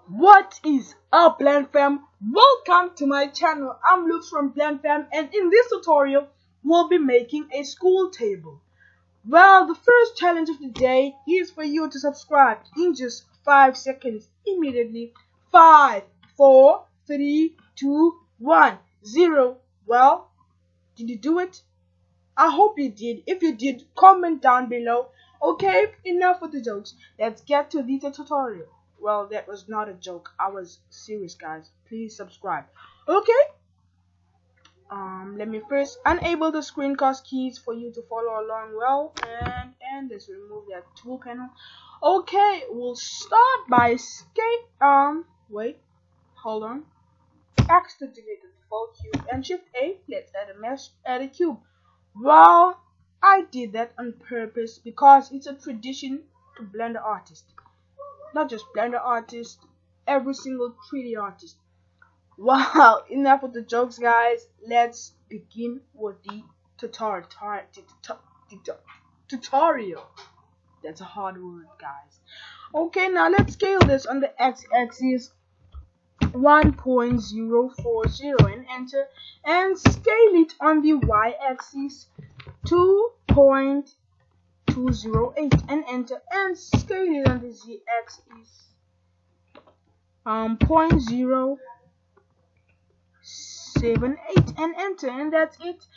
What is up, Plant Fam? Welcome to my channel. I'm Lutz from Plant Fam, and in this tutorial we'll be making a school table. Well, the first challenge of the day is for you to subscribe in just 5 seconds immediately. 5, 4, 3, 2, 1, 0. Well, did you do it? I hope you did. If you did, comment down below. Okay, enough with the jokes. Let's get to the tutorial. Well, that was not a joke. I was serious, guys. Please subscribe. Okay. Let me first enable the screencast keys for you to follow along well, and let's remove that tool panel. Okay, we'll start by wait, hold on. X to delete the default cube and Shift A. Let's add a mesh, add a cube. Well, I did that on purpose because it's a tradition to Blender artist. Not just Blender artist, every single 3D artist. Wow, enough with the jokes, guys. Let's begin with the tutorial. That's a hard word, guys. Okay, now let's scale this on the x-axis 1.040 and enter, and scale it on the y-axis 2.208 and enter, and scale it on the z-axis 0.078 and enter, and that's it.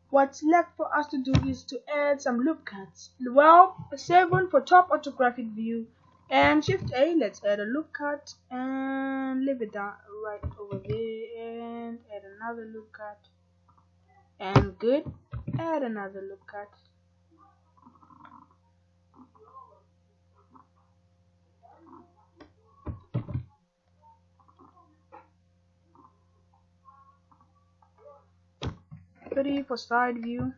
What's left for us to do is to add some loop cuts. Well, 7 for top orthographic view and Shift A. Let's add a loop cut and leave it down right over there, and add another loop cut, and good. Add another loop cut. For side view.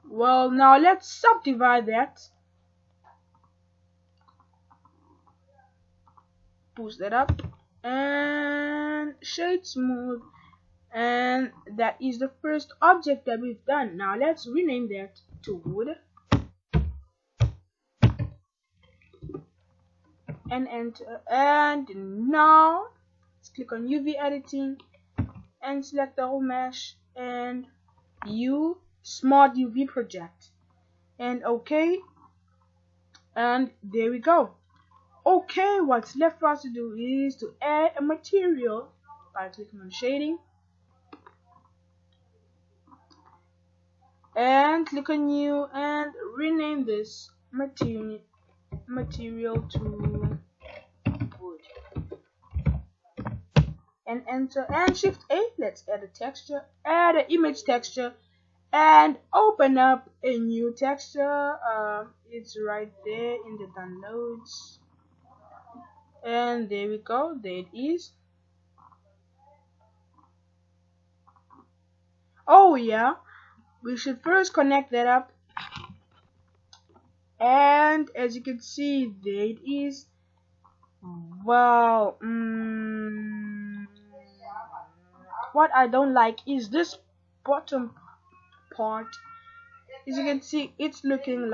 Well, now let's subdivide that. Boost that up and shade smooth. And that is the first object that we've done. Now let's rename that to wood and enter. And now let's click on UV editing and select the whole mesh and smart UV project, and okay, and there we go. Okay, what's left for us to do is to add a material by clicking on shading and click on new and rename this material to wood and enter, and Shift A. Let's add a texture, add an image texture, and open up a new texture. It's right there in the downloads, and there we go. There it is. Oh yeah, we should first connect that up, and as you can see, there it is. Well, what I don't like is this bottom part. As you can see, it's looking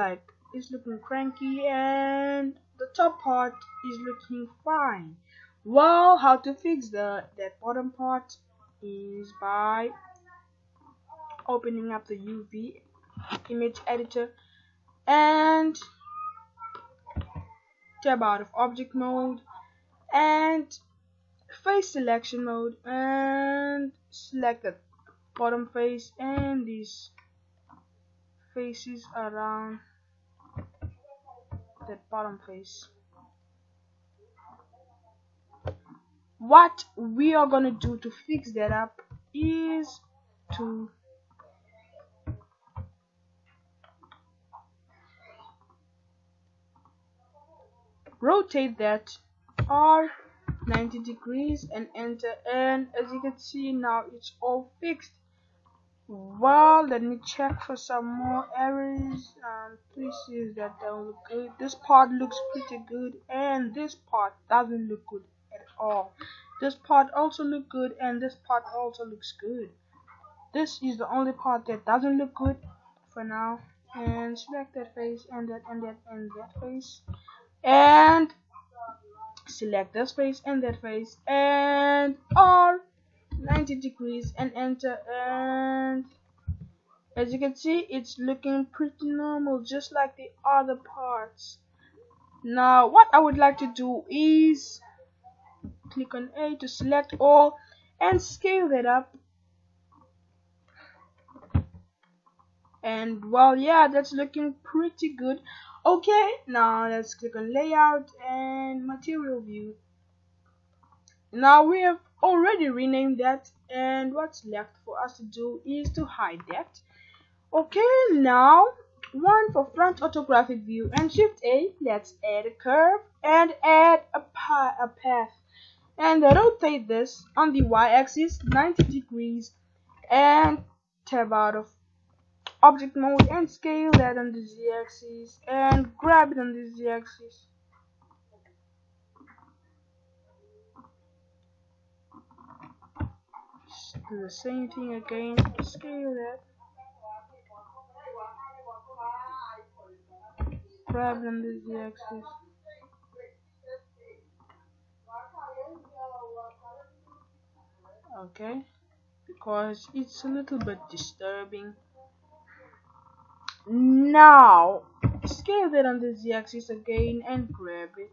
cranky, and the top part is looking fine. Well, how to fix that bottom part is by opening up the UV image editor and tab out of object mode and face selection mode, and select the bottom face and these faces around that bottom face. What we are gonna do to fix that up is to rotate that R 90 degrees and enter, and as you can see, now it's all fixed. Well, let me check for some more errors. Places that don't look good. This part looks pretty good, and this part doesn't look good at Oh, this part also look good, and this part also looks good. This is the only part that doesn't look good for now. And select that face and that and that and that face, and select this face and that face, and R 90 degrees and enter. And as you can see, it's looking pretty normal, just like the other parts. Now what I would like to do is click on A to select all and scale that up. And well, yeah, that's looking pretty good. Okay, now let's click on layout and material view. Now we have already renamed that, and what's left for us to do is to hide that. Okay, now one for front orthographic view, and shift A, let's add a curve and add a path, and rotate this on the y-axis 90 degrees, and tab out of object mode and scale that on the z-axis and grab it on the z-axis. Do the same thing again, scale that, grab it on the z-axis. Okay, because it's a little bit disturbing. Now scale that on the z-axis again and grab it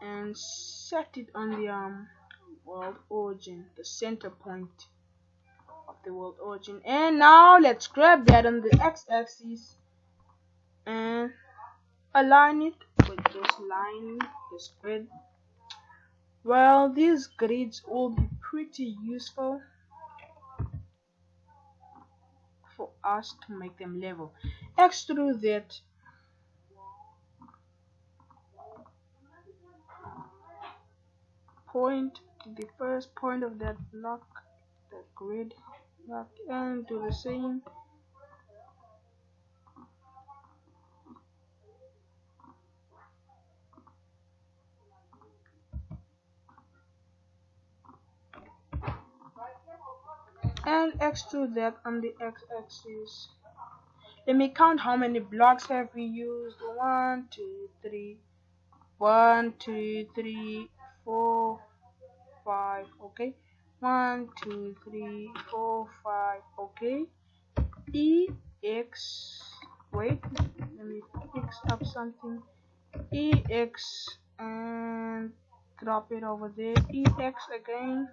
and set it on the world origin, the center point of the world origin. And now let's grab that on the x-axis and align it with this line, this grid. Well, these grids will be pretty useful for us to make them level. Extrude that. Point to the first point of that block, that grid block, and do the same. And extrude that on the x-axis. Let me count how many blocks have we used. 1, 2, 3. 1, 2, 3, 4, 5. Okay. 1, 2, 3, 4, 5. Okay. EX. Wait. Let me fix up something. EX and drop it over there. EX again.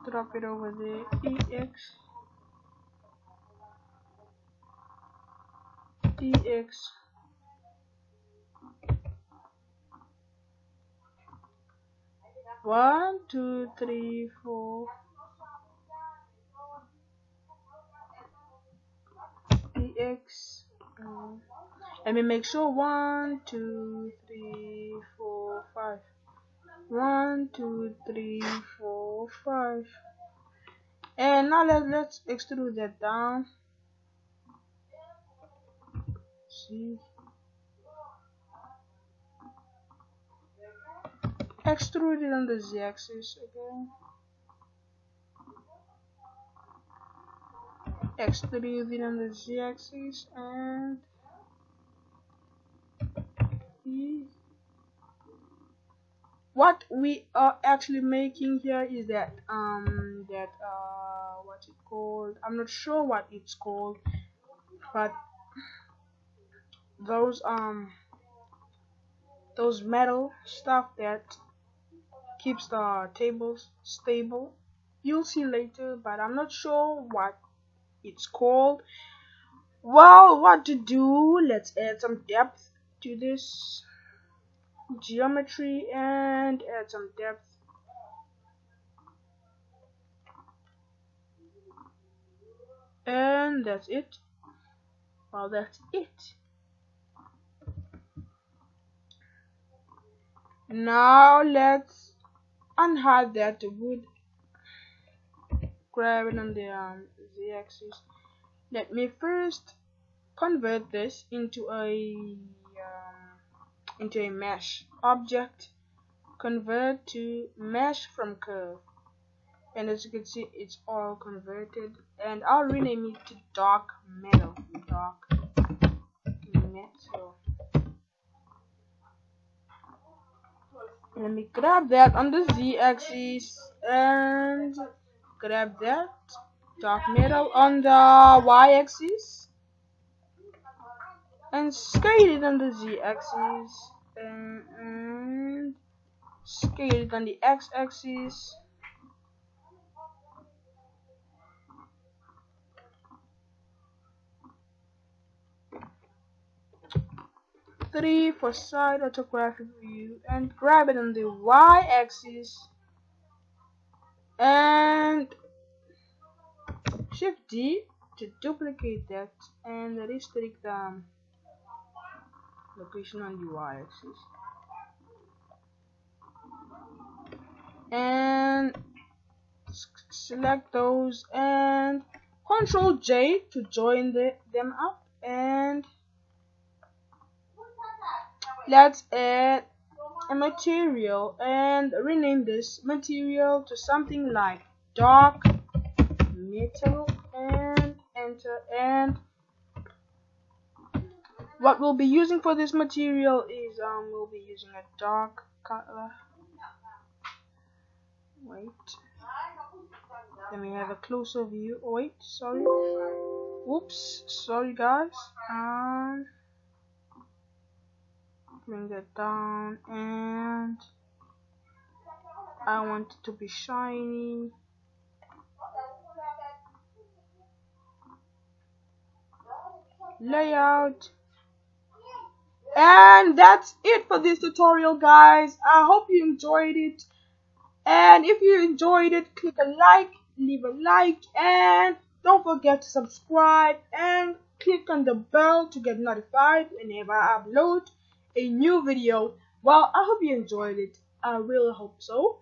Drop it over there. EX. EX. One, two, three, four. EX. Let me make sure. 1, 2, 3, 4, 5. 1, 2, 3, 4, 5. And now let's extrude that down. See. Extrude it on the z-axis again. Extrude it on the z-axis and what we are actually making here is that what's it called? I'm not sure what it's called, but those metal stuff that keeps the tables stable. You'll see later, but I'm not sure what it's called. Well, what to do? Let's add some depth to this geometry and add some depth. And that's it. Well, that's it. Now let's unhide that wood. Grab it on the z-axis. Let me first convert this into a into a mesh. Object, convert to mesh from curve. And as you can see, it's all converted. And I'll rename it to dark metal. Dark metal. Let me grab that on the z-axis and grab that dark metal on the y-axis and scale it on the z-axis and scale it on the x-axis. Three for side orthographic view and grab it on the y-axis and Shift D to duplicate that and restrict the location on the y-axis and select those and Ctrl J to join them up, and let's add a material and rename this material to something like dark metal and enter. And what we'll be using for this material is we'll be using a dark color. Wait, let me have a closer view. Oh, wait, sorry, whoops, sorry guys. Bring that down, and I want it to be shiny. Layout, and that's it for this tutorial, guys. I hope you enjoyed it, and if you enjoyed it, click a like, leave a like, and don't forget to subscribe and click on the bell to get notified whenever I upload a new video. Well, I hope you enjoyed it. I really hope so.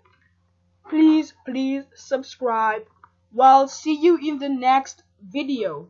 Please subscribe. Well, see you in the next video.